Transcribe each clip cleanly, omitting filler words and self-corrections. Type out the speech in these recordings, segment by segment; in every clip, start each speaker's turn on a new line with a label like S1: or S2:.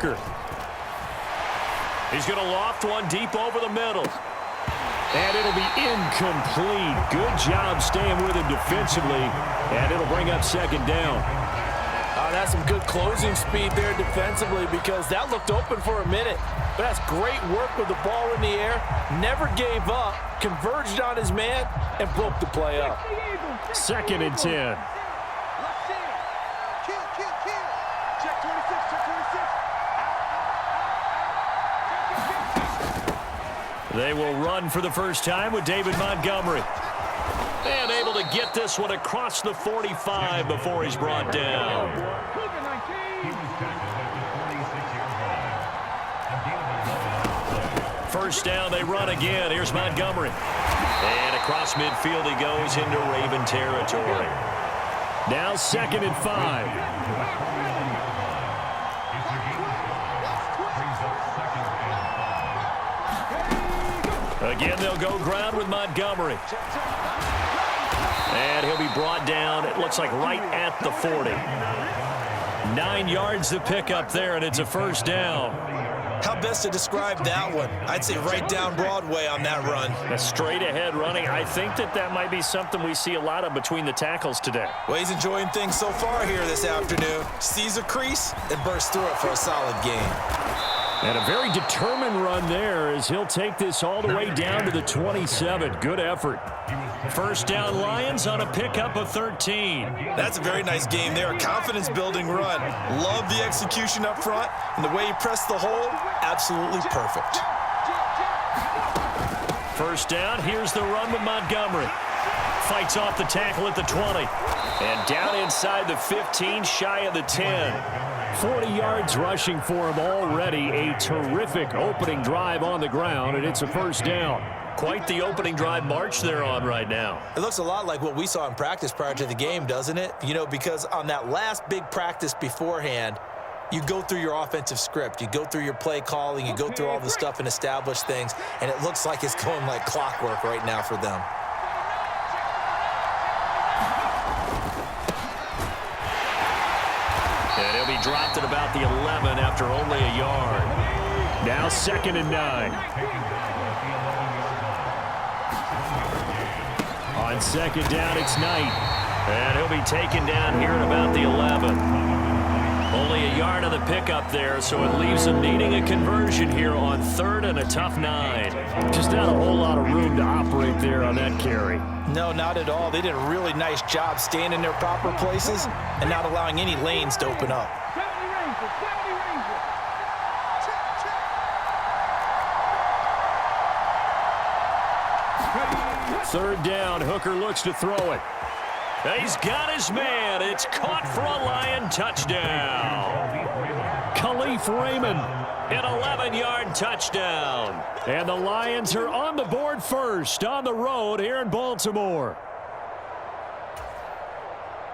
S1: Hooker. He's going to loft one deep over the middle. And it'll be incomplete. Good job staying with him defensively. And it'll bring up second down.
S2: That's some good closing speed there defensively because that looked open for a minute. But that's great work with the ball in the air. Never gave up, converged on his man, and broke the play up.
S1: 2nd and 10. They will run for the first time with David Montgomery. And able to get this one across the 45 before he's brought down. First down, they run again. Here's Montgomery. And across midfield he goes into Raven territory. Now 2nd and 5. Again, they'll go ground with Montgomery. And he'll be brought down, it looks like right at the 40. 9 yards to pick up there, and it's a first down.
S2: How best to describe that one? I'd say right down Broadway on that run.
S1: A straight ahead running. I think that might be something we see a lot of between the tackles today.
S2: Well, he's enjoying things so far here this afternoon. Sees a crease and bursts through it for a solid gain.
S1: And a very determined run there as he'll take this all the way down to the 27. Good effort. First down Lions on a pickup of 13.
S2: That's a very nice game there. A confidence-building run. Love the execution up front. And the way he pressed the hole, absolutely perfect.
S1: First down, here's the run with Montgomery. Fights off the tackle at the 20. And down inside the 15, shy of the 10. 40 yards rushing for him already. A terrific opening drive on the ground, and it's a first down. Quite the opening drive march they're on right now.
S2: It looks a lot like what we saw in practice prior to the game, doesn't it? You know, because on that last big practice beforehand, you go through your offensive script. You go through your play calling. You go through all the stuff and establish things, and it looks like it's going like clockwork right now for them.
S1: And he'll be dropped at about the 11 after only a yard. Now 2nd and 9. On 2nd down, it's Knight. And he'll be taken down here at about the 11. Only a yard of the pickup there, so it leaves him needing a conversion here on 3rd and a tough 9. Just not a whole lot of room to operate there on that carry.
S2: No, not at all. They did a really nice job staying in their proper places and not allowing any lanes to open up.
S1: Third down, Hooker looks to throw it. He's got his man. It's caught for a Lion touchdown. Khalif Raymond, an 11-yard touchdown. And the Lions are on the board first on the road here in Baltimore.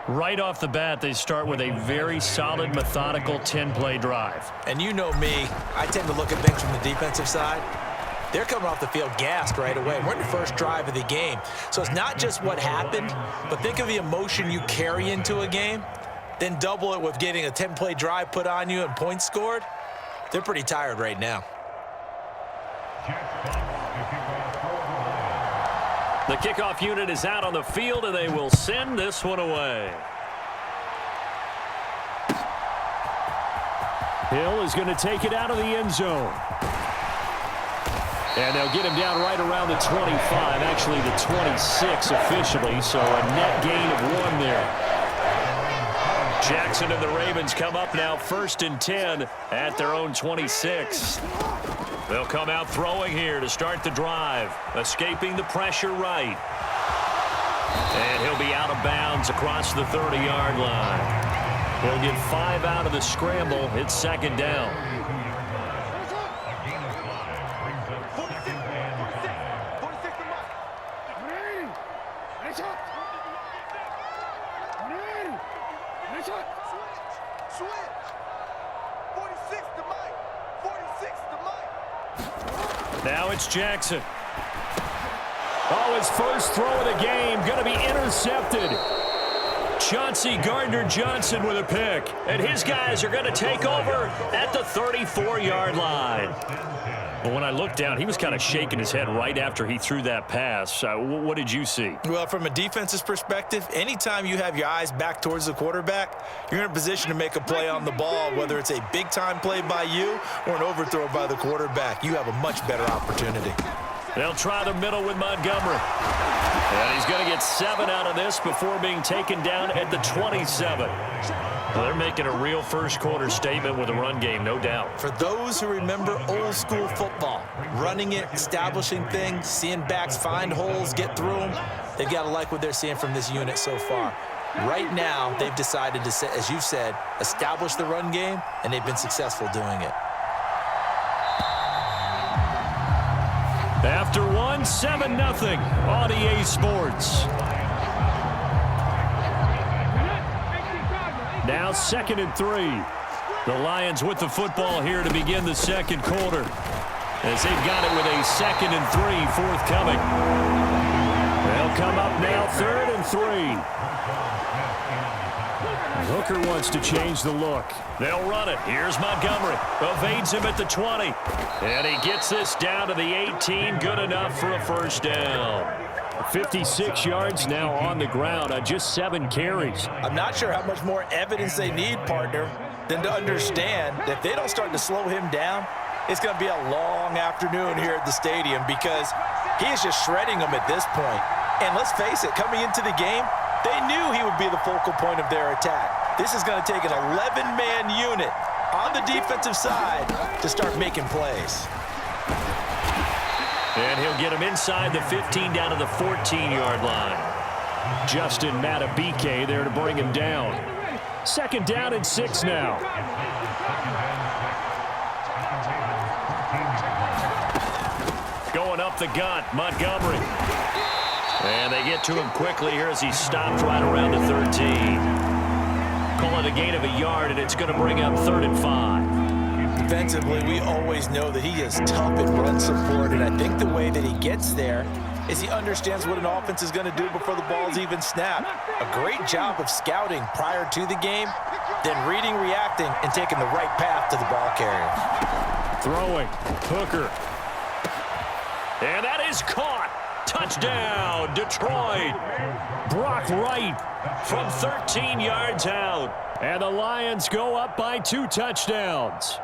S1: Right off the bat, they start with a very solid, methodical 10-play drive.
S2: And you know me, I tend to look at things from the defensive side. They're coming off the field gassed right away. We're in the first drive of the game. So it's not just what happened, but think of the emotion you carry into a game, then double it with getting a 10-play drive put on you and points scored. They're pretty tired right now.
S1: The kickoff unit is out on the field, and they will send this one away. Hill is going to take it out of the end zone. And they'll get him down right around the 25, actually the 26 officially, so a net gain of 1 there. Jackson and the Ravens come up now 1st and 10 at their own 26. They'll come out throwing here to start the drive, escaping the pressure right. And he'll be out of bounds across the 30-yard line. He'll get 5 out of the scramble. It's 2nd down. Now it's Jackson. Oh, his first throw of the game going to be intercepted. Chauncey Gardner-Johnson with a pick. And his guys are going to take over at the 34-yard line. But when I looked down, he was kind of shaking his head right after he threw that pass. What did you see?
S2: Well, from a defense's perspective, anytime you have your eyes back towards the quarterback, you're in a position to make a play on the ball, whether it's a big-time play by you or an overthrow by the quarterback. You have a much better opportunity.
S1: They'll try the middle with Montgomery. And he's going to get 7 out of this before being taken down at the 27. Well, they're making a real first-quarter statement with a run game, no doubt.
S2: For those who remember old-school football, running it, establishing things, seeing backs find holes, get through them, they've got to like what they're seeing from this unit so far. Right now, they've decided to, as you said, establish the run game, and they've been successful doing it.
S1: After 7-0 on EA Sports. Now 2nd and 3. The Lions with the football here to begin the second quarter, as they've got it with a 2nd and 3 forthcoming. They'll come up now 3rd and 3. Hooker wants to change the look. They'll run it. Here's Montgomery. Evades him at the 20. And he gets this down to the 18. Good enough for a first down. 56 yards now on the ground on just 7 carries.
S2: I'm not sure how much more evidence they need, partner, than to understand that if they don't start to slow him down, it's going to be a long afternoon here at the stadium, because he is just shredding them at this point. And let's face it, coming into the game, they knew he would be the focal point of their attack. This is going to take an 11-man unit on the defensive side to start making plays.
S1: And he'll get him inside the 15 down to the 14-yard line. Justin Matabike there to bring him down. 2nd down and 6 now. Going up the gut, Montgomery. And they get to him quickly here as he stopped right around the 13. Call it a gain of a yard, and it's going to bring up 3rd and 5.
S2: Defensively, we always know that he is tough in run support, and I think the way that he gets there is he understands what an offense is going to do before the ball's even snapped. A great job of scouting prior to the game, then reading, reacting, and taking the right path to the ball carrier.
S1: Throwing, Hooker. And that is caught. Touchdown, Detroit. Brock Wright from 13 yards out. And the Lions go up by 2 touchdowns.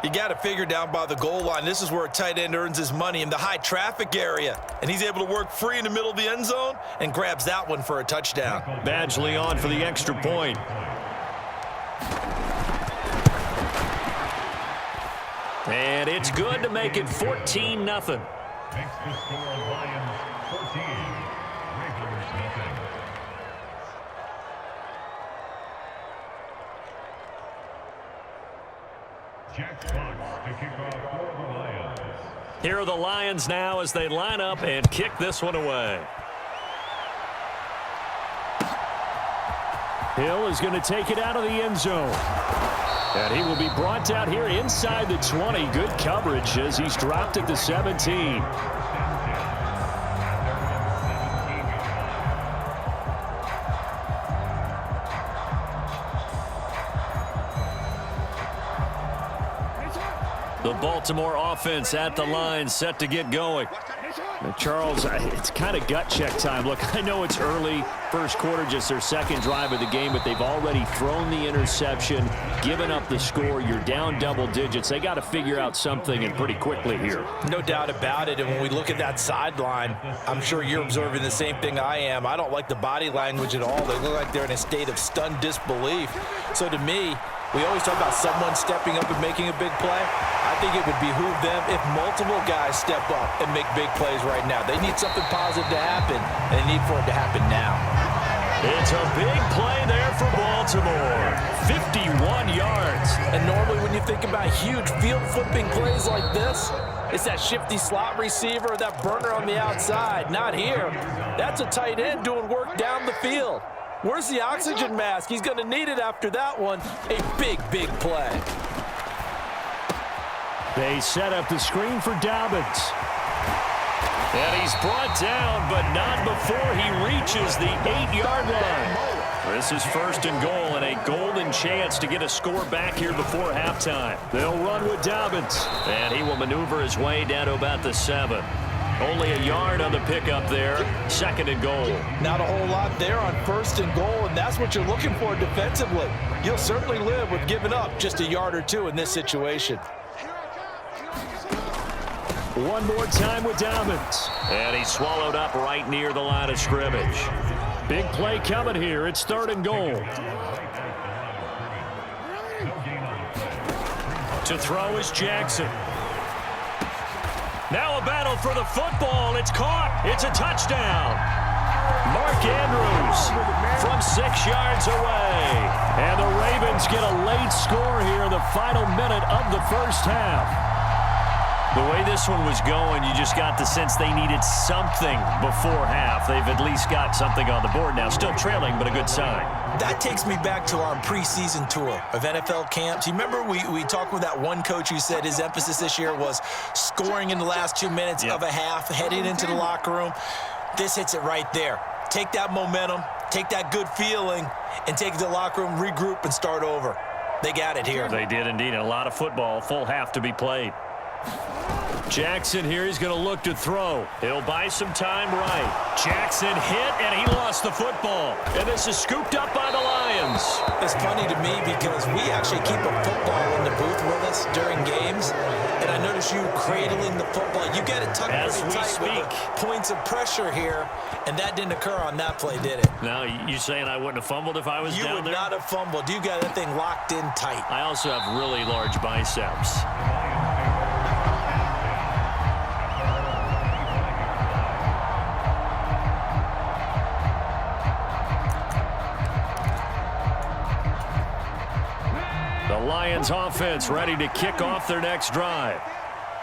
S2: You got to figure down by the goal line. This is where a tight end earns his money, in the high traffic area. And he's able to work free in the middle of the end zone and grabs that one for a touchdown.
S1: Badgley on for the extra point. And it's good to make it 14-0.
S3: Makes the score Lions 14, Raiders nothing. Jack Fox to kick off for the Lions.
S1: Here are the Lions now as they line up and kick this one away. Hill is going to take it out of the end zone. And he will be brought down here inside the 20. Good coverage as he's dropped at the 17. The Baltimore offense at the line, set to get going. Now, Charles, it's kind of gut check time. Look, I know it's early, first quarter, just their second drive of the game, but they've already thrown the interception, given up the score. You're down double digits. They got to figure out something, and pretty quickly here.
S2: No doubt about it, and when we look at that sideline, I'm sure you're observing the same thing I am. I don't like the body language at all. They look like they're in a state of stunned disbelief. So to me, we always talk about someone stepping up and making a big play. I think it would behoove them if multiple guys step up and make big plays right now. They need something positive to happen, and they need for it to happen now.
S1: It's a big play there for Baltimore. 51 yards.
S2: And normally when you think about huge field-flipping plays like this, it's that shifty slot receiver, that burner on the outside. Not here. That's a tight end doing work down the field. Where's the oxygen mask? He's going to need it after that one. A big, big play.
S1: They set up the screen for Dobbins. And he's brought down, but not before he reaches the 8-yard line. This is first and goal and a golden chance to get a score back here before halftime. They'll run with Dobbins. And he will maneuver his way down to about the 7. Only a yard on the pickup there. Second and goal.
S2: Not a whole lot there on first and goal, and that's what you're looking for defensively. You'll certainly live with giving up just a yard or two in this situation.
S1: One more time with Dobbins. And he's swallowed up right near the line of scrimmage. Big play coming here. It's third and goal. To throw is Jackson. Now a battle for the football. It's caught. It's a touchdown. Mark Andrews from 6 yards away. And the Ravens get a late score here in the final minute of the first half. The way this one was going, you just got the sense they needed something before half. They've at least got something on the board now. Still trailing, but a good sign.
S2: That takes me back to our preseason tour of NFL camps. You remember we talked with that one coach who said his emphasis this year was scoring in the last 2 minutes of a half, heading into the locker room. This hits it right there. Take that momentum, take that good feeling, and take it to the locker room, regroup, and start over. They got it here.
S1: They did indeed. A lot of football, full half to be played. Jackson here, he's going to look to throw. He'll buy some time right. Jackson hit, and he lost the football. And this is scooped up by the Lions.
S2: It's funny to me because we actually keep a football in the booth with us during games. And I notice you cradling the football. You get it tucked pretty tight with the points of pressure here. And that didn't occur on that play, did it?
S1: Now, you saying I wouldn't have fumbled if I was down there?
S2: You would not have fumbled. You got that thing locked in tight.
S1: I also have really large biceps. Lions offense ready to kick off their next drive.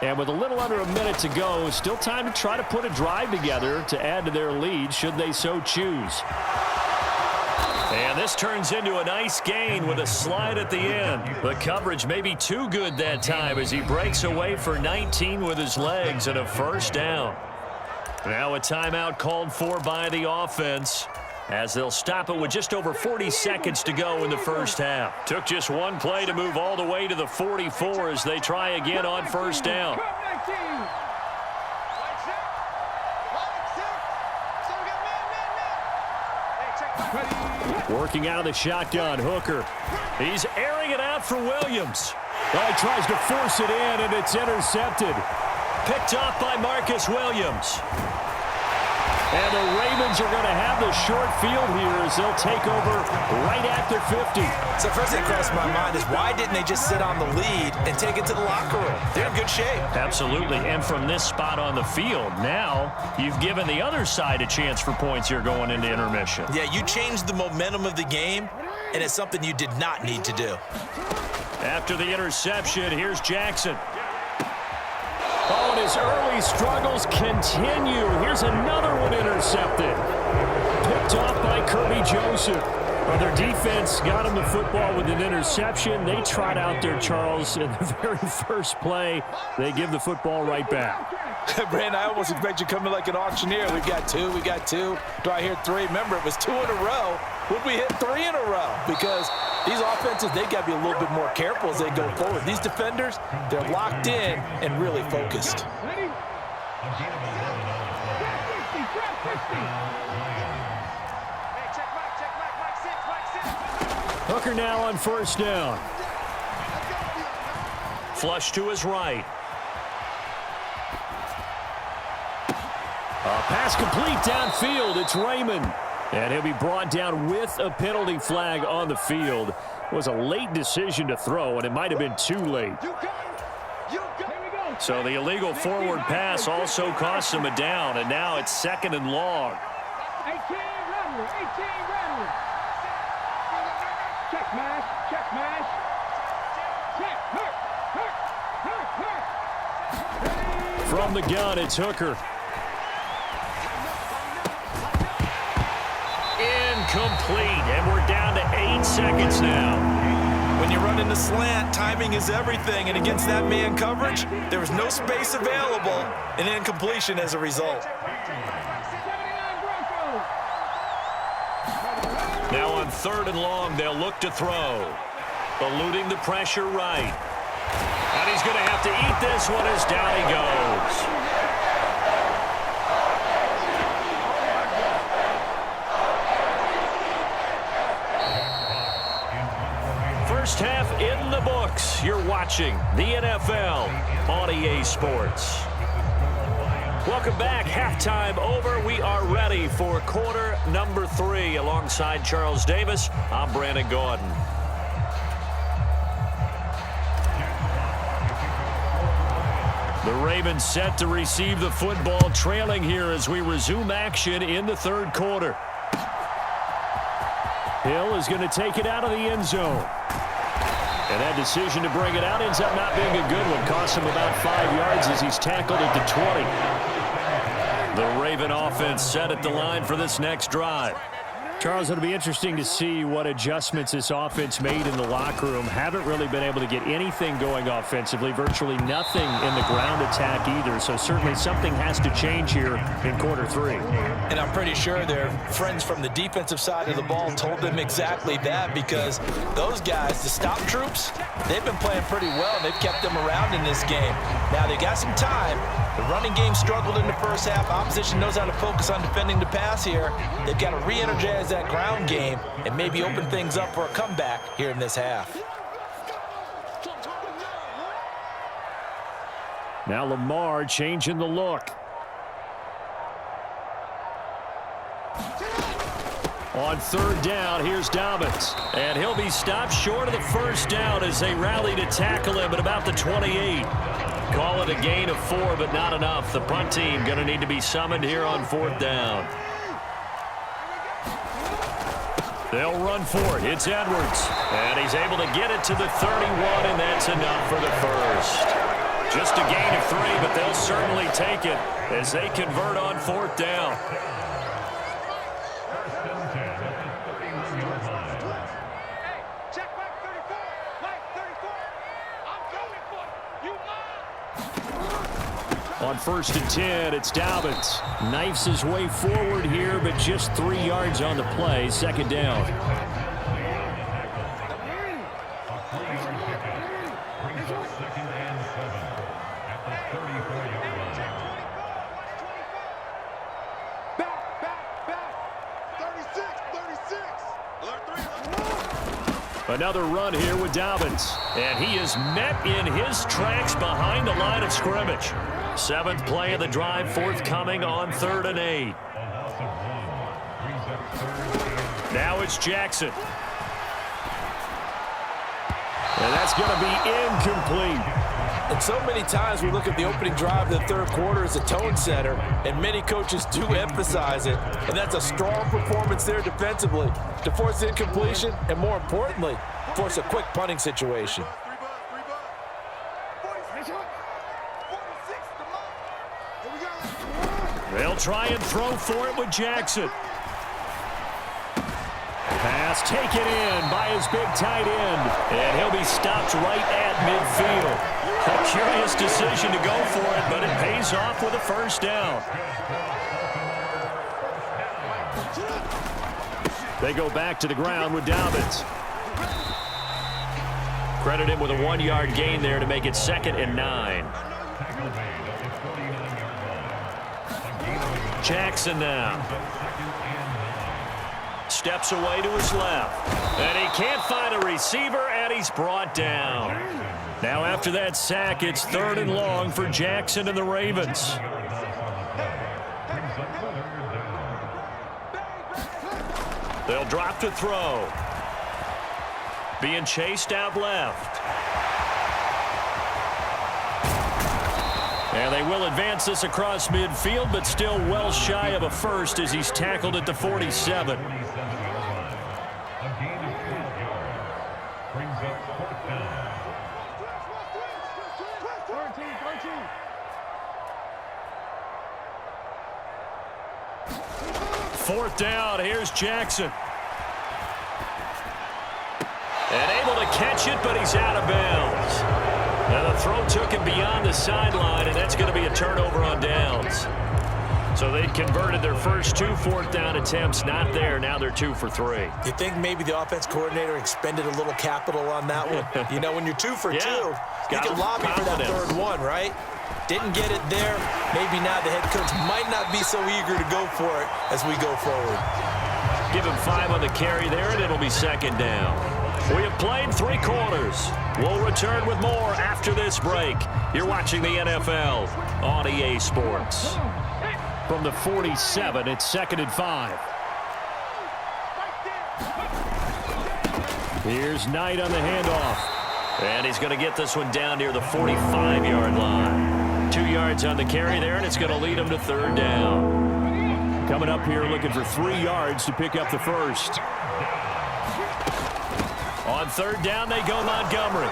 S1: And with a little under a minute to go, still time to try to put a drive together to add to their lead should they so choose. And this turns into a nice gain with a slide at the end. The coverage may be too good that time as he breaks away for 19 with his legs and a first down. Now a timeout called for by the offense, as they'll stop it with just over 40 seconds to go in the first half. Took just one play to move all the way to the 44 as they try again on first down. Working out of the shotgun, Hooker. He's airing it out for Williams. Well, he tries to force it in, and it's intercepted. Picked off by Marcus Williams. And the Ravens are going to have the short field here as they'll take over right at the 50.
S2: So first thing that crossed my mind is why didn't they just sit on the lead and take it to the locker room? They're in good shape.
S1: Absolutely. And from this spot on the field, now you've given the other side a chance for points here going into intermission.
S2: Yeah, you changed the momentum of the game, and it's something you did not need to do.
S1: After the interception, here's Jackson. Oh, and his early struggles continue. Here's another one intercepted. Picked off by Kirby Joseph. Well, their defense got him the football with an interception. They trot out there, Charles, in the very first play. They give the football right back.
S2: Brandon, I almost expect you coming like an auctioneer. We got two. Do I hear three? Remember, it was 2 in a row. Would we hit 3 in a row? Because these offenses, they got to be a little bit more careful as they go forward. These defenders, they're locked in and really focused.
S1: Hooker now on first down. Flush to his right. A pass complete downfield. It's Raymond. And he'll be brought down with a penalty flag on the field. It was a late decision to throw, and it might have been too late. So the illegal forward pass also costs him a down, and now it's second and long.
S4: 18 Rattler. Check mash. Check, hurt.
S1: From the gun, it's Hooker. Incomplete, and we're down to 8 seconds now.
S2: When you run in the slant, timing is everything, and against that man coverage, there was no space available, and incompletion as a result.
S1: Now on 3rd and long. They'll look to throw. Eluding the pressure right. And he's going to have to eat this one as down he goes. First half in the books. You're watching the NFL on EA Sports. Welcome back. Halftime over. We are ready for quarter number 3. Alongside Charles Davis, I'm Brandon Gordon. The Ravens set to receive the football, trailing here as we resume action in the 3rd quarter. Hill is going to take it out of the end zone. And that decision to bring it out ends up not being a good one. Costs him about 5 yards as he's tackled at the 20. The Raven offense set at the line for this next drive. Charles, it'll be interesting to see what adjustments this offense made in the locker room. Haven't really been able to get anything going offensively. Virtually nothing in the ground attack either. So certainly something has to change here in quarter 3.
S2: And I'm pretty sure their friends from the defensive side of the ball told them exactly that, because those guys, the stop troops, they've been playing pretty well. They've kept them around in this game. Now they got some time. The running game struggled in the first half. Opposition knows how to focus on defending the pass here. They've got to re-energize that ground game and maybe open things up for a comeback here in this half.
S1: Now Lamar changing the look. On 3rd down, here's Dobbins. And he'll be stopped short of the first down as they rally to tackle him at about the 28. Call it a gain of 4, but not enough. The punt team going to need to be summoned here on 4th down. They'll run for it. It's Edwards. And he's able to get it to the 31, and that's enough for the first. Just a gain of 3, but they'll certainly take it as they convert on 4th down. On 1st and 10, it's Dobbins. Knifes his way forward here, but just 3 yards on the play. 2nd down. Another run here with Dobbins. And he is met in his tracks behind the line of scrimmage. 7th play of the drive forthcoming on 3rd and 8. Now it's Jackson. And that's going to be incomplete.
S2: And so many times we look at the opening drive of the 3rd quarter as a tone setter, and many coaches do emphasize it. And that's a strong performance there defensively to force incompletion and, more importantly, force a quick punting situation.
S1: They'll try and throw for it with Jackson. Pass taken in by his big tight end. And he'll be stopped right at midfield. A curious decision to go for it, but it pays off with a first down. They go back to the ground with Dobbins. Credit him with a 1-yard gain there to make it 2nd and 9. Jackson now. Steps away to his left. And he can't find a receiver, and he's brought down. Now after that sack, it's 3rd and long for Jackson and the Ravens. They'll drop to throw. Being chased out left. And they will advance this across midfield, but still well shy of a first as he's tackled at the 47. Fourth down, here's Jackson. And able to catch it, but he's out of bounds. Now the throw took him beyond the sideline, and that's going to be a turnover on downs. So they converted their first 2 fourth-down attempts. Not there. Now they're 2 for 3.
S2: You think maybe the offense coordinator expended a little capital on that one? You know, when you're 2 for 2, you can lobby for that third one, right? Didn't get it there. Maybe now the head coach might not be so eager to go for it as we go forward.
S1: Give him 5 on the carry there, and it'll be second down. We have played 3 quarters. We'll return with more after this break. You're watching the NFL on EA Sports. From the 47, it's 2nd and 5. Here's Knight on the handoff. And he's going to get this one down near the 45-yard line. 2 yards on the carry there, and it's going to lead him to 3rd down. Coming up here looking for 3 yards to pick up the first. On 3rd down, they go Montgomery.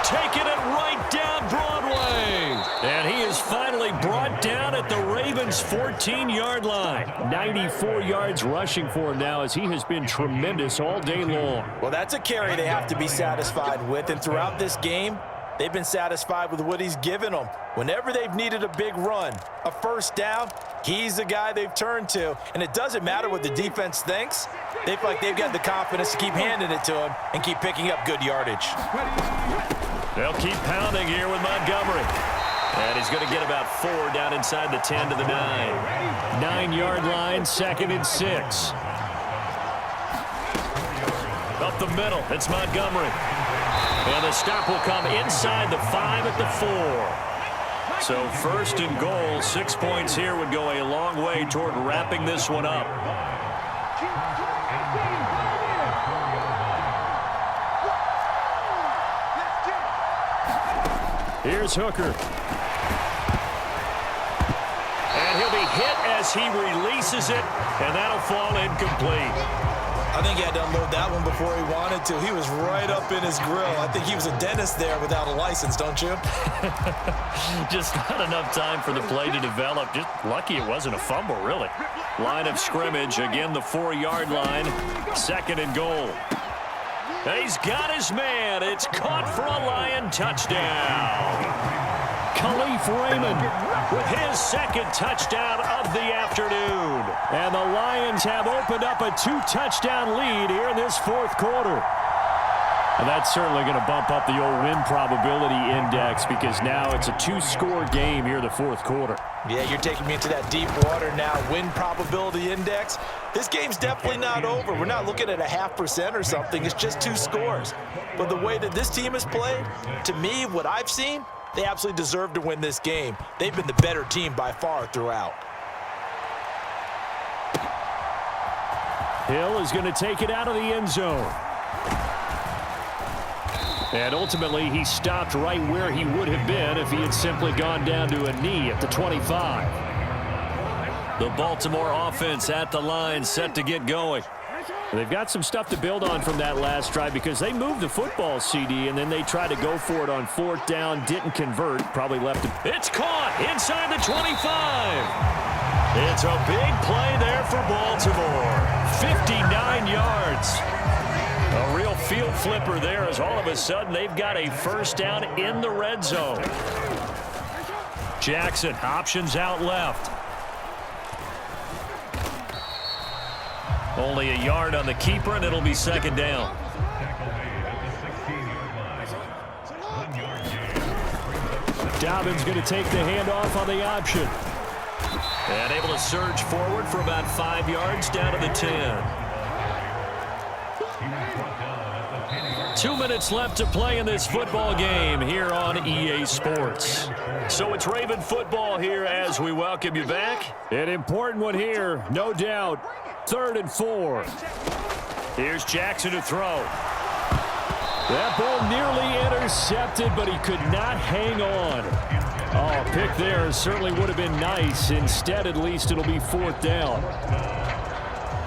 S1: Taking it right down Broadway. And he is finally brought down at the Ravens' 14-yard line. 94 yards rushing for him now as he has been tremendous all day long.
S2: Well, that's a carry they have to be satisfied with. And throughout this game, they've been satisfied with what he's given them. Whenever they've needed a big run, a first down, he's the guy they've turned to. And it doesn't matter what the defense thinks. They feel like they've got the confidence to keep handing it to him and keep picking up good yardage.
S1: They'll keep pounding here with Montgomery. And he's going to get about 4 down inside the 10 to the 9. 9-yard line, 2nd and 6. Up the middle, it's Montgomery. And the stop will come inside the 5 at the 4. So 1st and goal, 6 points here would go a long way toward wrapping this one up. Here's Hooker. And he'll be hit as he releases it, and that'll fall incomplete.
S2: I think he had to unload that one before he wanted to. He was right up in his grill. I think he was a dentist there without a license, don't you?
S1: Just not enough time for the play to develop. Just lucky it wasn't a fumble, really. Line of scrimmage, again the 4-yard line. 2nd and goal. He's got his man. It's caught for a Lion touchdown. Khalif Raymond with his 2nd touchdown of the afternoon. And the Lions have opened up a 2-touchdown lead here in this 4th quarter. And that's certainly going to bump up the old win probability index because now it's a 2-score game here in the 4th quarter.
S2: Yeah, you're taking me into that deep water now. Win probability index. This game's definitely not over. We're not looking at a 0.5% or something. It's just 2 scores. But the way that this team has played, to me, what I've seen, they absolutely deserve to win this game. They've been the better team by far throughout.
S1: Hill is going to take it out of the end zone. And ultimately, he stopped right where he would have been if he had simply gone down to a knee at the 25. The Baltimore offense at the line, set to get going. They've got some stuff to build on from that last drive because they moved the football, CD, and then they tried to go for it on 4th down, didn't convert, probably left it. It's caught inside the 25. It's a big play there for Baltimore. 59 yards. A real field flipper there as all of a sudden they've got a first down in the red zone. Jackson options out left. Only a yard on the keeper, and it'll be 2nd down. Dobbins going to take the handoff on the option. And able to surge forward for about 5 yards down to the 10. 2 minutes left to play in this football game here on EA Sports. So it's Raven football here as we welcome you back. An important one here, no doubt. 3rd and 4. Here's Jackson to throw. That ball nearly intercepted, but he could not hang on. Oh, a pick there certainly would have been nice. Instead, at least, it'll be 4th down.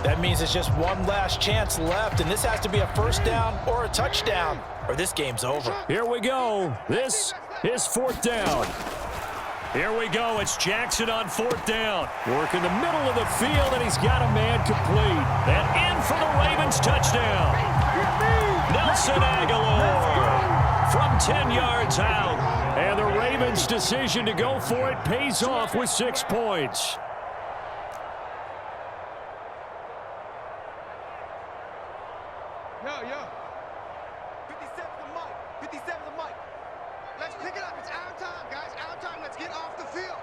S2: That means it's just one last chance left, and this has to be a first down or a touchdown, or this game's over.
S1: Here we go. This is 4th down. Here we go. It's Jackson on 4th down. Work in the middle of the field, and he's got a man complete. And in for the Ravens touchdown. Nelson Aguilar from 10 yards out. And the Ravens' decision to go for it pays off with 6 points.
S5: It's our time, guys. Our time. Let's get off the field.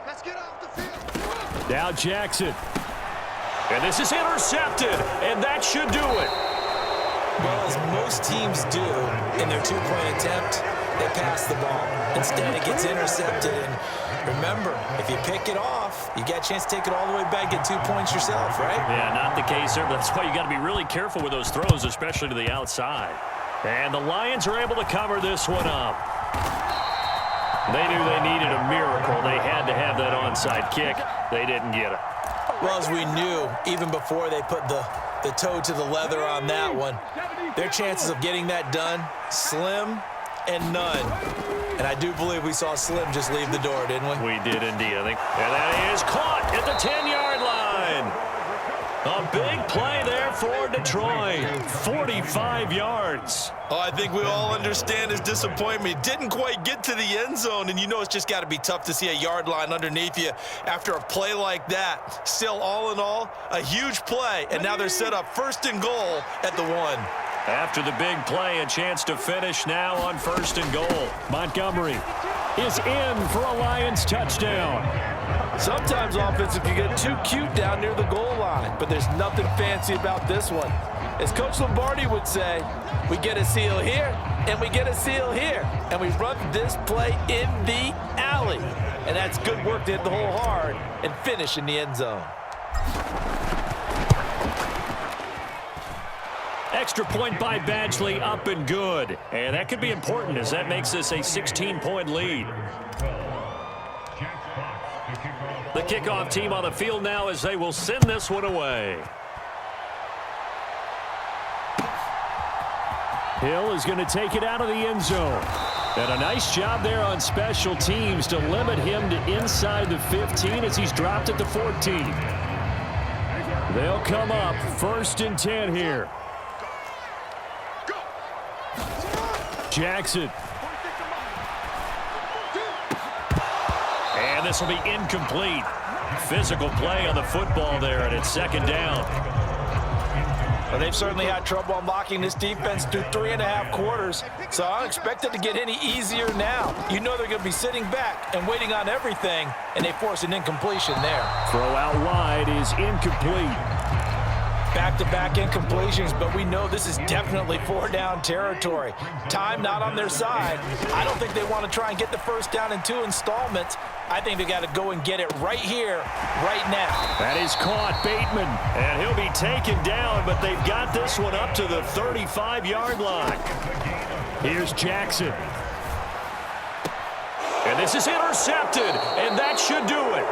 S5: Let's get off the field.
S1: Now Jackson. And this is intercepted, and that should do it.
S2: Well, as most teams do in their two-point attempt, they pass the ball. Instead, it gets intercepted. And remember, if you pick it off, you get a chance to take it all the way back, get 2 points yourself, right?
S1: Yeah, not the case there, but that's why you got to be really careful with those throws, especially to the outside. And the Lions are able to cover this one up. They knew they needed a miracle. They had to have that onside kick. They didn't get it.
S2: Well, as we knew, even before they put the toe to the leather on that one, their chances of getting that done, slim and none. And I do believe we saw Slim just leave the door, didn't we?
S1: We did indeed, I think. And that is caught at the 10-yard line. A big play there for Detroit. 45 yards.
S6: Oh, I think we all understand his disappointment. Didn't quite get to the end zone, and you know it's just got to be tough to see a yard line underneath you after a play like that. Still, all in all, a huge play, and now they're set up 1st and goal at the 1.
S1: After the big play, a chance to finish now on 1st and goal. Montgomery is in for a Lions touchdown.
S7: Sometimes offensive can get too cute down near the goal line, but there's nothing fancy about this one. As Coach Lombardi would say, we get a seal here, and we get a seal here, and we run this play in the alley. And that's good work to hit the hole hard and finish in the end zone.
S1: Extra point by Badgley, up and good. And that could be important as that makes this a 16-point lead. The kickoff team on the field now as they will send this one away. Hill is going to take it out of the end zone. And a nice job there on special teams to limit him to inside the 15 as he's dropped at the 14. They'll come up 1st and 10 here. Jackson. And this will be incomplete. Physical play on the football there, and it's 2nd down.
S7: Well, they've certainly had trouble unlocking this defense through 3.5 quarters, so I don't expect it to get any easier now. You know they're going to be sitting back and waiting on everything, and they force an incompletion there.
S1: Throw out wide is incomplete.
S2: Back-to-back incompletions, but we know this is definitely 4-down territory. Time not on their side. I don't think they want to try and get the 1st down in 2 installments. I think they got to go and get it right here, right now.
S1: That is caught, Bateman, and he'll be taken down, but they've got this one up to the 35-yard line. Here's Jackson. And this is intercepted, and that should do it.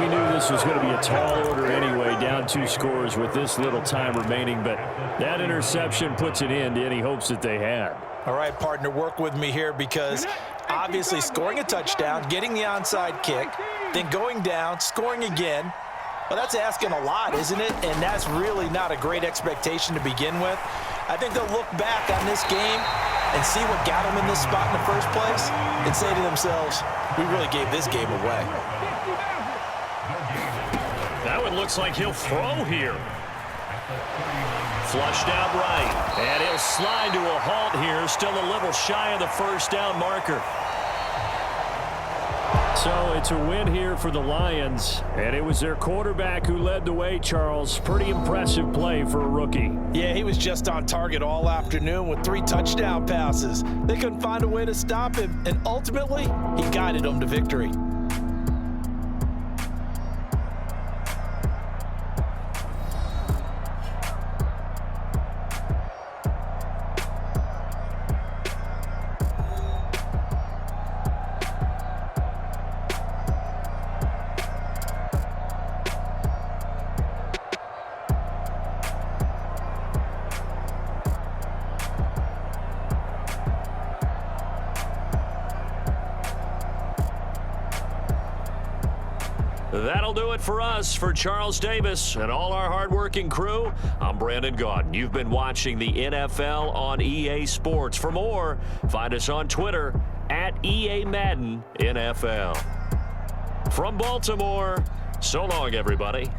S1: We knew this was going to be a tall order anyway, down 2 scores with this little time remaining, but that interception puts an end to any hopes that they had.
S2: All right, partner, work with me here because obviously scoring a touchdown, getting the onside kick, then going down, scoring again, well, that's asking a lot, isn't it? And that's really not a great expectation to begin with. I think they'll look back on this game and see what got them in this spot in the first place and say to themselves, we really gave this game away.
S1: That one looks like he'll throw here. Flushed out right. And he'll slide to a halt here. Still a little shy of the 1st down marker. So it's a win here for the Lions. And it was their quarterback who led the way, Charles. Pretty impressive play for a rookie.
S7: Yeah, he was just on target all afternoon with 3 touchdown passes. They couldn't find a way to stop him, and ultimately, he guided them to victory.
S1: That'll do it for us. For Charles Davis and all our hardworking crew, I'm Brandon Gaudin. You've been watching the NFL on EA Sports. For more, find us on Twitter at EA Madden NFL. From Baltimore, so long, everybody.